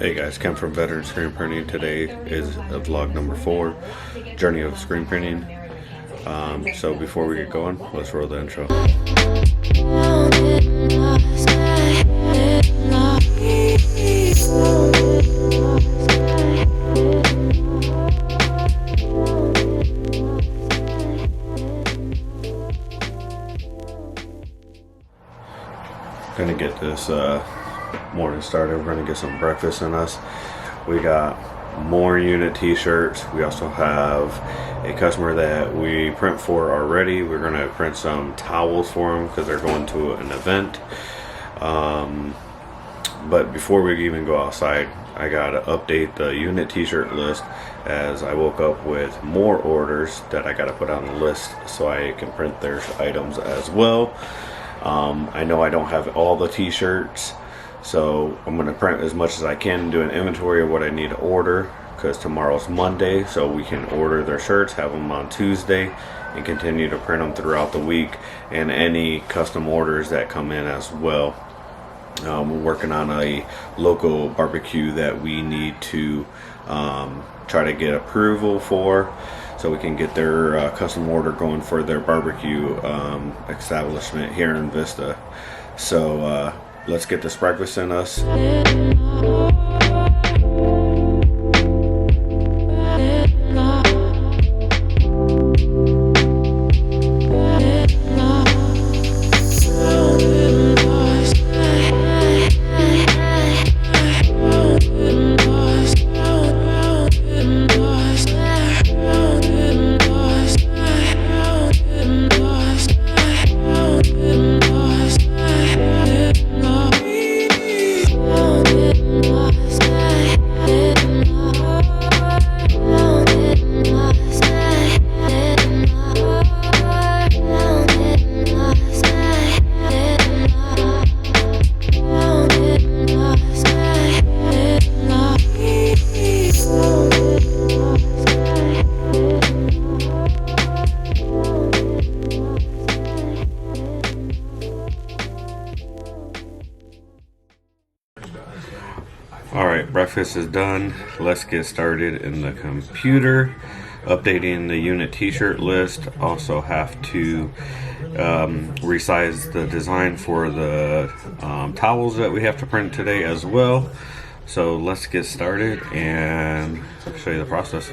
Hey guys, Ken from Veteran Screen Printing. Today is vlog number 4, Journey of Screen Printing. So before we get going, let's roll the intro. Gonna get this morning started. We're gonna get some breakfast in us. We got more unit t-shirts. We also have a customer that we print for already. We're gonna print some towels for them because they're going to an event. But before we even go outside, I gotta update the unit t-shirt list, as I woke up with more orders that I gotta put on the list so I can print their items as well. I know I don't have all the t-shirts, so I'm going to print as much as I can, do an inventory of what I need to order, because tomorrow's Monday, so we can order their shirts, have them on Tuesday, and continue to print them throughout the week, and any custom orders that come in as well. We're working on a local barbecue that we need to try to get approval for, so we can get their custom order going for their barbecue establishment here in Vista. So let's get this breakfast in us. Alright, breakfast is done. Let's get started in the computer. Updating the unit t-shirt list. Also have to resize the design for the towels that we have to print today as well. So let's get started and show you the process.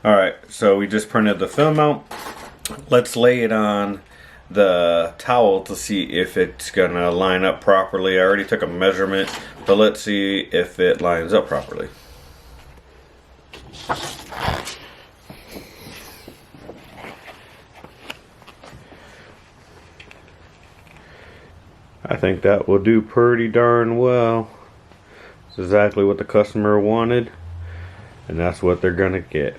Alright, so we just printed the film out. Let's lay it on the towel to see if it's gonna line up properly. I already took a measurement, but let's see if it lines up properly. I think that will do pretty darn well. It's exactly what the customer wanted, and that's what they're gonna get.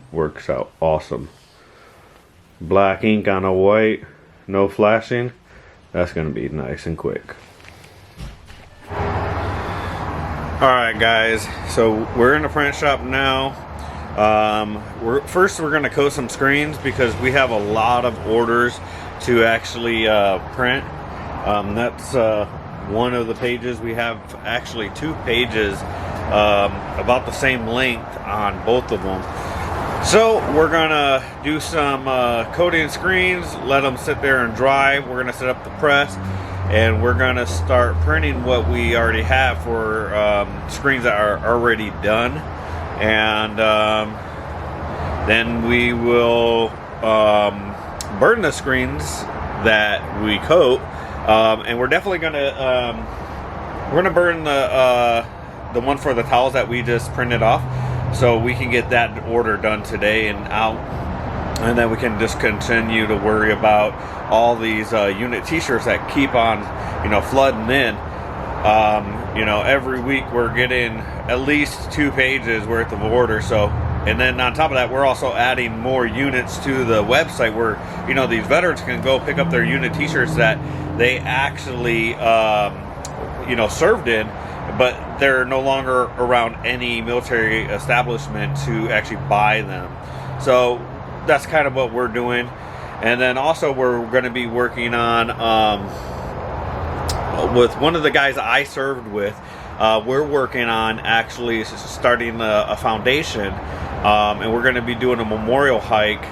Works out awesome. Black ink on a white, no flashing. That's gonna be nice and quick. Alright guys, so we're in the print shop now. First we're going to coat some screens because we have a lot of orders to actually print. That's one of the pages. We have actually 2 pages about the same length on both of them. So we're gonna do some coating screens, let them sit there and dry. We're gonna set up the press, and we're gonna start printing what we already have for screens that are already done, and then we will burn the screens that we coat, and we're definitely gonna burn the one for the towels that we just printed off, so we can get that order done today and out, and then we can just continue to worry about all these unit t-shirts that keep on, flooding in. Every week we're getting at least 2 pages worth of orders. So, and then on top of that, we're also adding more units to the website where, these veterans can go pick up their unit t-shirts that they actually, served in, but they're no longer around any military establishment to actually buy them. So that's kind of what we're doing. And then also we're going to be working on with one of the guys I served with. We're working on actually starting a foundation, and we're going to be doing a memorial hike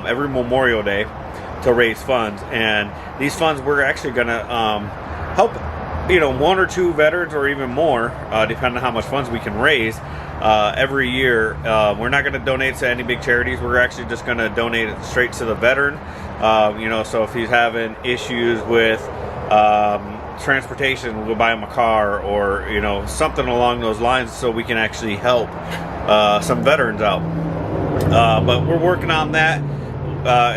every Memorial Day to raise funds. And these funds, we're actually going to help 1 or 2 veterans, or even more, depending on how much funds we can raise every year. We're not going to donate to any big charities. We're actually just going to donate it straight to the veteran. So if he's having issues with transportation, we'll buy him a car, or something along those lines, so we can actually help some veterans out. But we're working on that.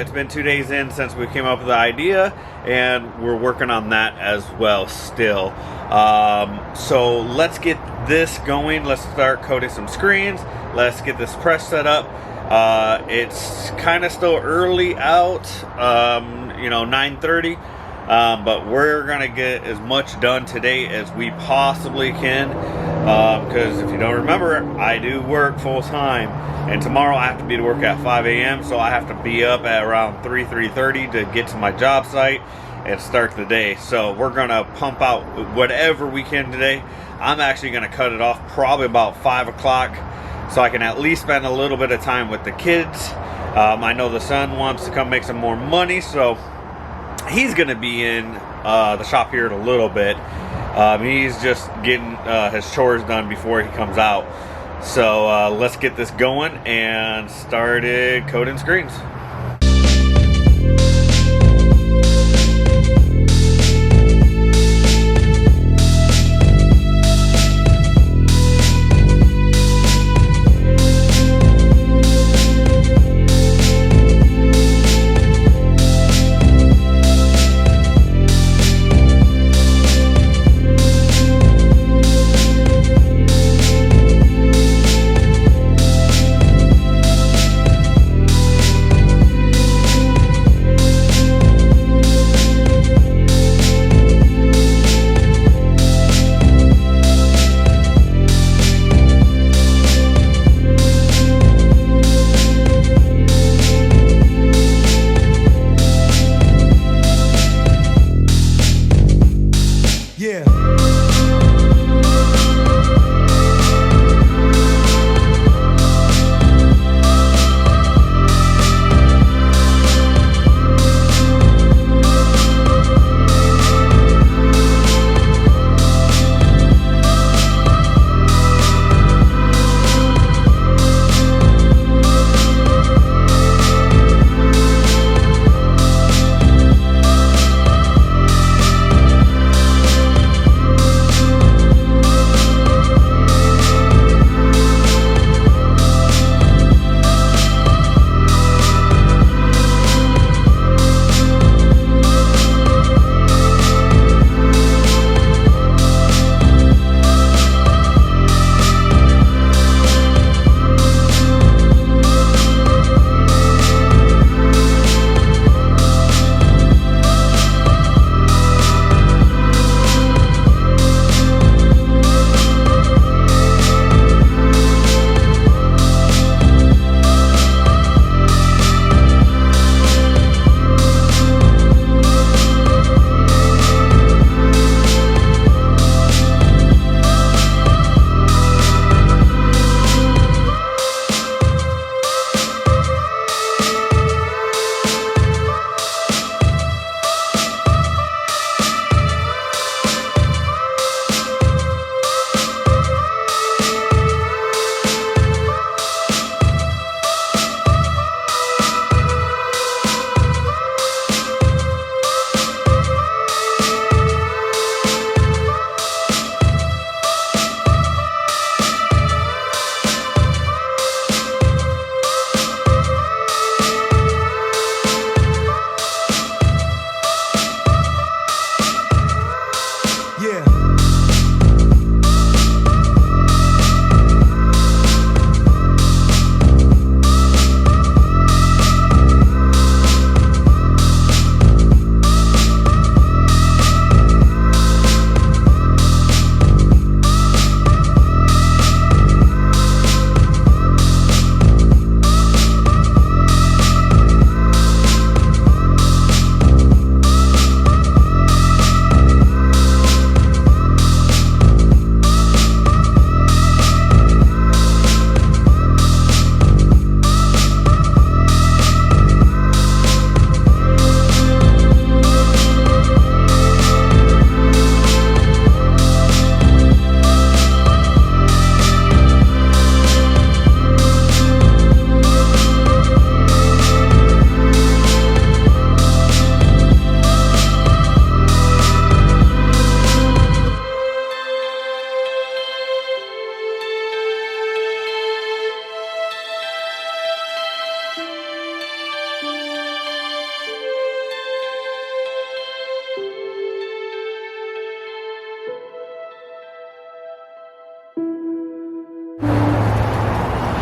It's been 2 days in since we came up with the idea, and we're working on that as well still. So let's get this going. Let's start coating some screens. Let's get this press set up. It's kind of still early out, 9:30, but we're gonna get as much done today as we possibly can, because if you don't remember, I do work full time, and tomorrow I have to be to work at 5 a.m. so I have to be up at around 3:30 to get to my job site and start the day. So we're gonna pump out whatever we can today. I'm actually gonna cut it off probably about 5 o'clock, so I can at least spend a little bit of time with the kids. I know the son wants to come make some more money, so he's gonna be in the shop here in a little bit. He's just getting his chores done before he comes out. So let's get this going and started coating screens.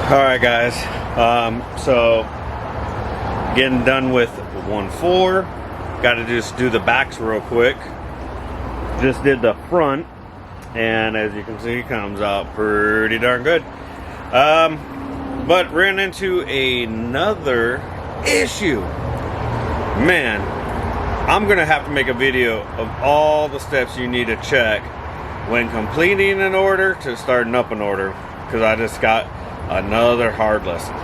Alright guys, so getting done with 1.4. Gotta just do the backs real quick. Just did the front, and as you can see, comes out pretty darn good. But ran into another issue. Man, I'm gonna have to make a video of all the steps you need to check when completing an order to starting up an order, because I just got another hard lesson.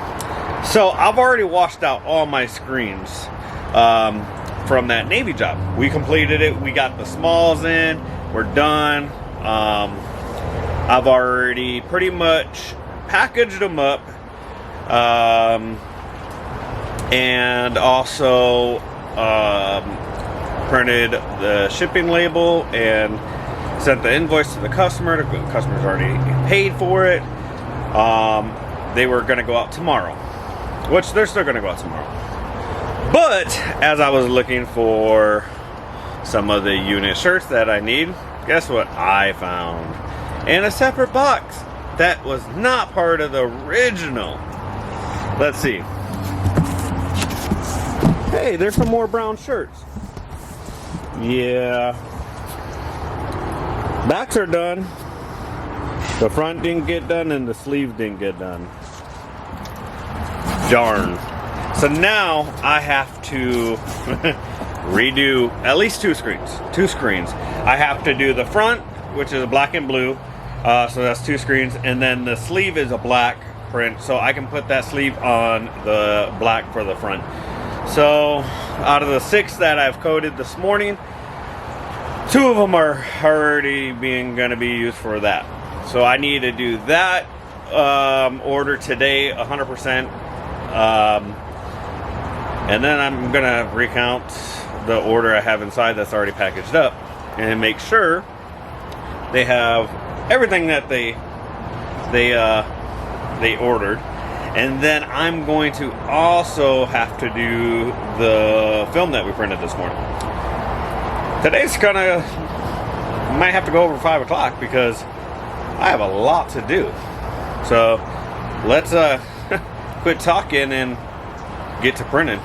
So I've already washed out all my screens from that Navy job. We completed it. We got the smalls in. We're done. I've already pretty much packaged them up, and also printed the shipping label and sent the invoice to the customer. The customer's already paid for it. They were going to go out tomorrow, which they're still going to go out tomorrow. But as I was looking for some of the unit shirts that I need, guess what I found? In a separate box that was not part of the original. Let's see. Hey, there's some more brown shirts. Yeah. Backs are done. The front didn't get done and the sleeves didn't get done. Darn. So now I have to redo at least two screens. I have to do the front, which is black and blue. So that's two screens. And then the sleeve is a black print. So I can put that sleeve on the black for the front. So out of the 6 that I've coded this morning, 2 of them are already going to be used for that. So I need to do that order today 100%. And then I'm going to recount the order I have inside that's already packaged up and make sure they have everything that they ordered. And then I'm going to also have to do the film that we printed this morning. Today's might have to go over 5 o'clock because I have a lot to do. So let's quit talking and get to printing.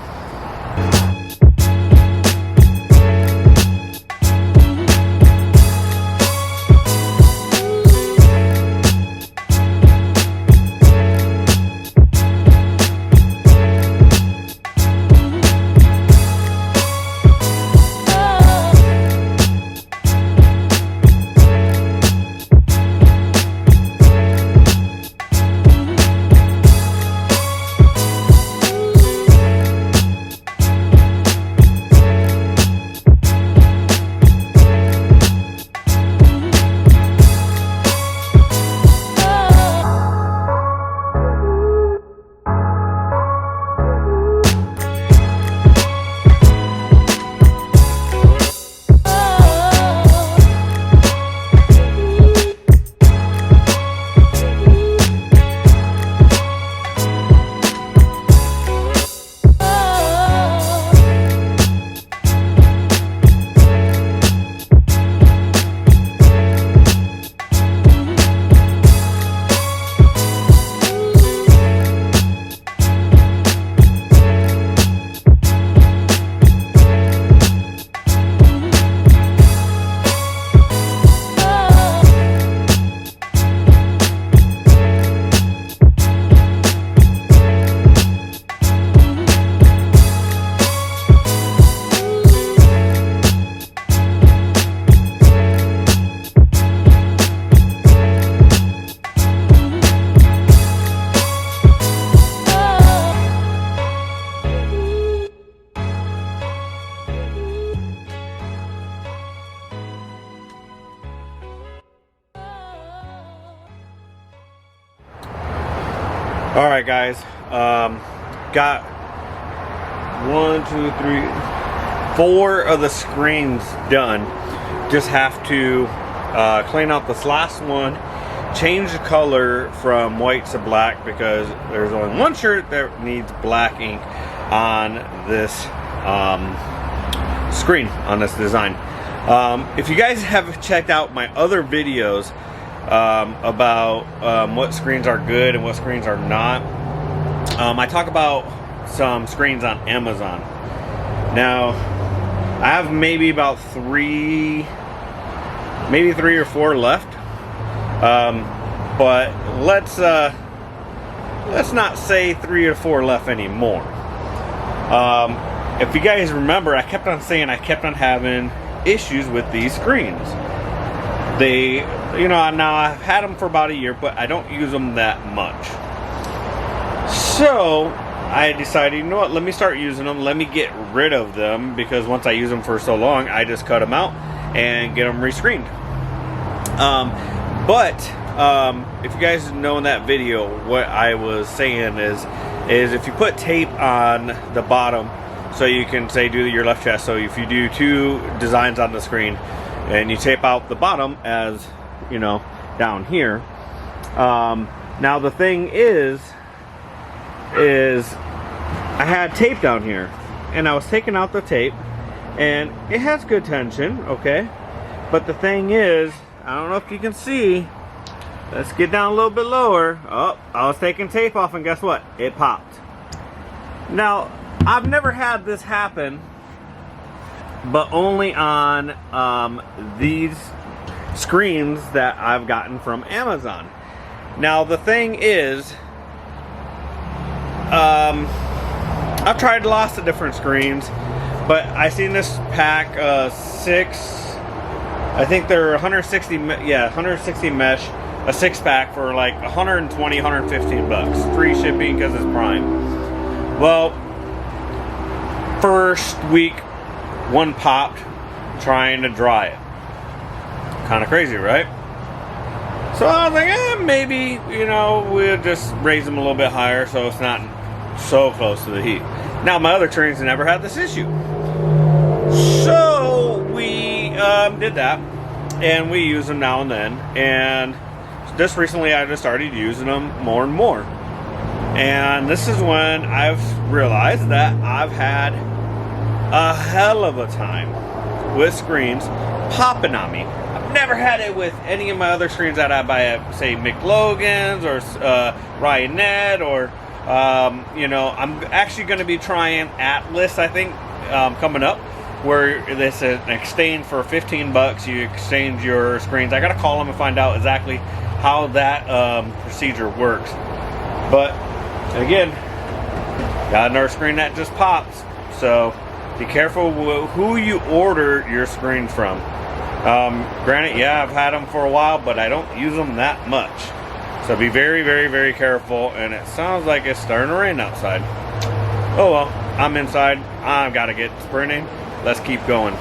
All right, guys. Got 4 of the screens done. Just have to clean out this last one, change the color from white to black because there's only one shirt that needs black ink on this screen, on this design. If you guys have checked out my other videos, about what screens are good and what screens are not. I talk about some screens on Amazon. Now, I have maybe about three or four left. But let's not say 3 or 4 left anymore. If you guys remember, I kept on saying I kept on having issues with these screens. They, now I've had them for about a year, but I don't use them that much. So I decided, you know what, let me start using them. Let me get rid of them, because once I use them for so long, I just cut them out and get them rescreened. If you guys know in that video, what I was saying is if you put tape on the bottom, so you can say do your left chest. So if you do 2 designs on the screen and you tape out the bottom, as you know, down here. Now the thing is I had tape down here, and I was taking out the tape, and it has good tension, okay? But the thing is, I don't know if you can see. Let's get down a little bit lower. Oh, I was taking tape off, and guess what? It popped. Now, I've never had this happen, but only on these screens that I've gotten from Amazon. Now, the thing is, I've tried lots of different screens, but I seen this pack 6. I think they're 160 mesh, a 6-pack for like 120, 115 bucks. Free shipping because it's Prime. Well, first week, one popped trying to dry it. Kind of crazy, right? So I was like, maybe, we'll just raise them a little bit higher so it's not so close to the heat. Now, my other trains never had this issue. So we did that, and we use them now and then. And just recently, I just started using them more and more. And this is when I've realized that I've had a hell of a time with screens popping on me. I've never had it with any of my other screens that I buy at, say, McLogan's or Ryanette, or I'm actually going to be trying Atlas, I think, coming up, where it's an exchange for 15 bucks. You exchange your screens. I got to call them and find out exactly how that procedure works. But again, got another screen that just pops. So be careful who you order your screens from. Granted, yeah, I've had them for a while, but I don't use them that much. So be very, very, very careful. And it sounds like it's starting to rain outside. Oh well, I'm inside. I've got to get sprinting. Let's keep going.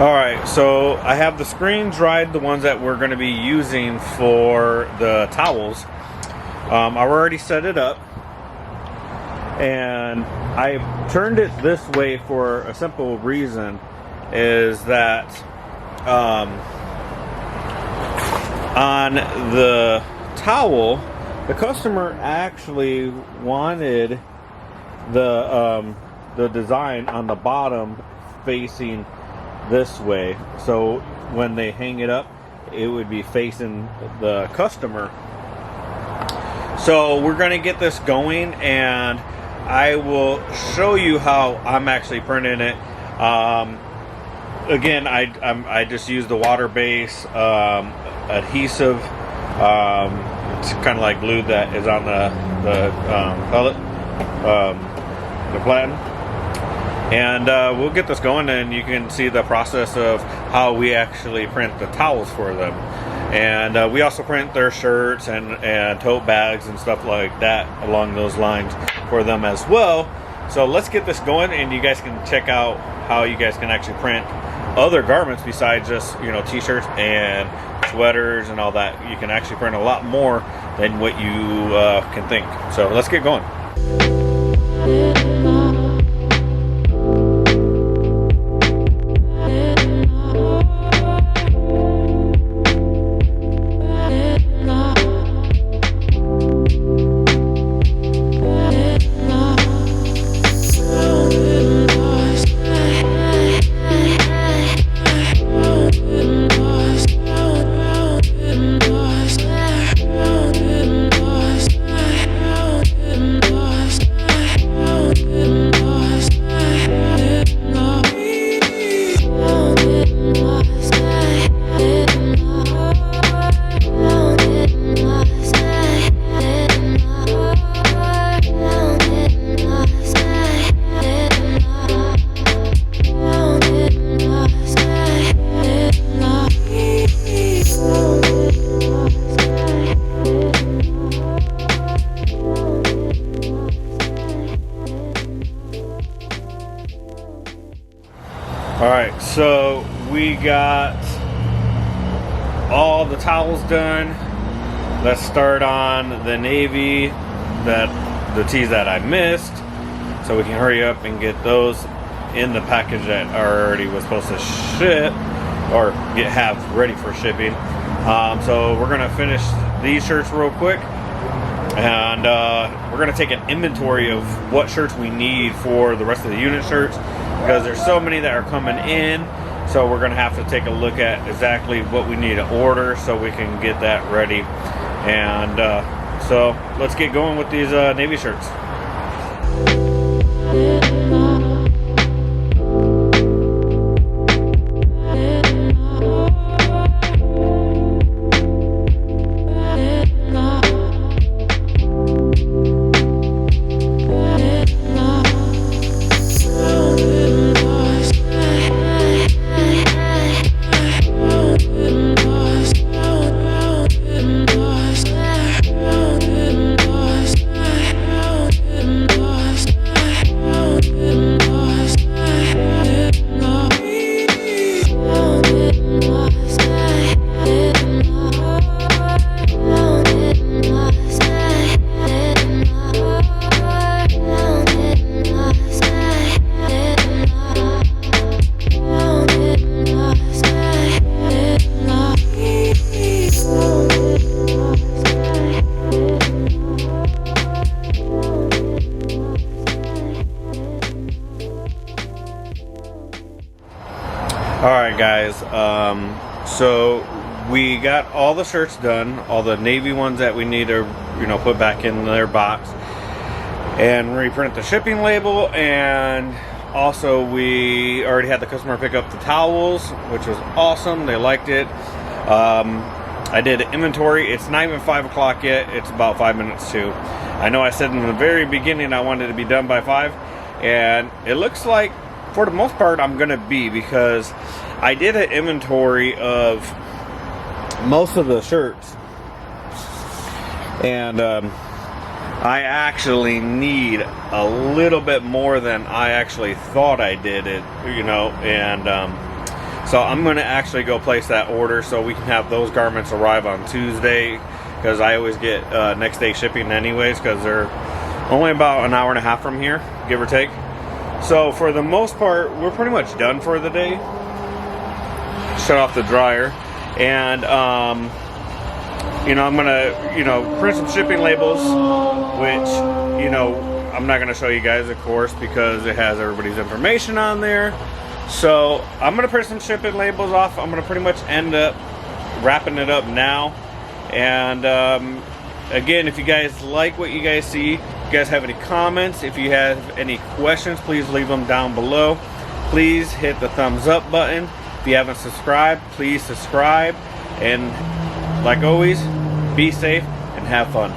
Alright, so I have the screen dried, the ones that we're going to be using for the towels. I've already set it up, and I turned it this way for a simple reason, is that on the towel, the customer actually wanted the design on the bottom facing this way, so when they hang it up, it would be facing the customer. So we're going to get this going, and I will show you how I'm actually printing it. Again, I just use the water base adhesive. It's kind of like glue that is on the pellet, the platen. And we'll get this going, and you can see the process of how we actually print the towels for them. And we also print their shirts and tote bags and stuff like that along those lines for them as well. So let's get this going, and you guys can check out how you guys can actually print other garments besides just, you know, t-shirts and sweaters and all that. You can actually print a lot more than what you can think. So let's get going. Alright, so we got all the towels done. Let's start on the navy, the tees that I missed, so we can hurry up and get those in the package that already was supposed to ship or have ready for shipping. So we're gonna finish these shirts real quick, and we're gonna take an inventory of what shirts we need for the rest of the unit shirts, because there's so many that are coming in. So we're gonna have to take a look at exactly what we need to order so we can get that ready. And so let's get going with these navy shirts. Alright guys, so we got all the shirts done, all the navy ones that we need to, you know, put back in their box and reprint the shipping label. And also we already had the customer pick up the towels, which was awesome. They liked it. I did inventory. It's not even 5 o'clock yet. It's about 5 minutes to. I know I said in the very beginning I wanted to be done by 5, and it looks like for the most part I'm gonna be, because I did an inventory of most of the shirts, and I actually need a little bit more than I actually thought I did it, you know. And so I'm gonna actually go place that order so we can have those garments arrive on Tuesday, because I always get next day shipping anyways, because they're only about an hour and a half from here, give or take. So for the most part, we're pretty much done for the day. Shut off the dryer, and you know, I'm gonna, you know, print some shipping labels, which, you know, I'm not gonna show you guys, of course, because it has everybody's information on there. So I'm gonna print some shipping labels off. I'm gonna pretty much end up wrapping it up now. And again, if you guys like what you guys see, if you guys have any comments, if you have any questions, please leave them down below. Please hit the thumbs up button. If you haven't subscribed, please subscribe. And like always, be safe and have fun.